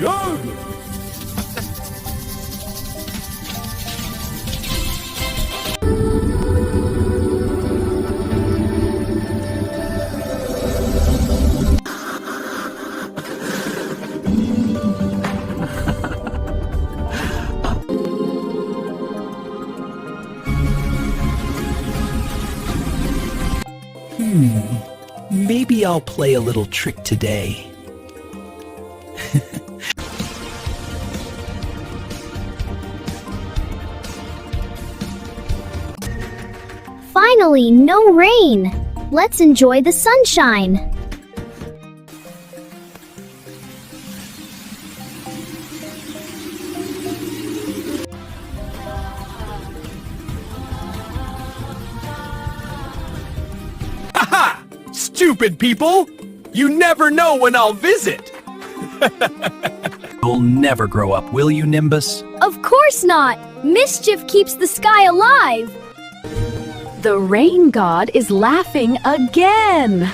Yeah. Maybe I'll play a little trick today. Finally, no rain! Let's enjoy the sunshine! Haha! Stupid people! You never know when I'll visit! You'll never grow up, will you, Nimbus? Of course not! Mischief keeps the sky alive! The rain god is laughing again.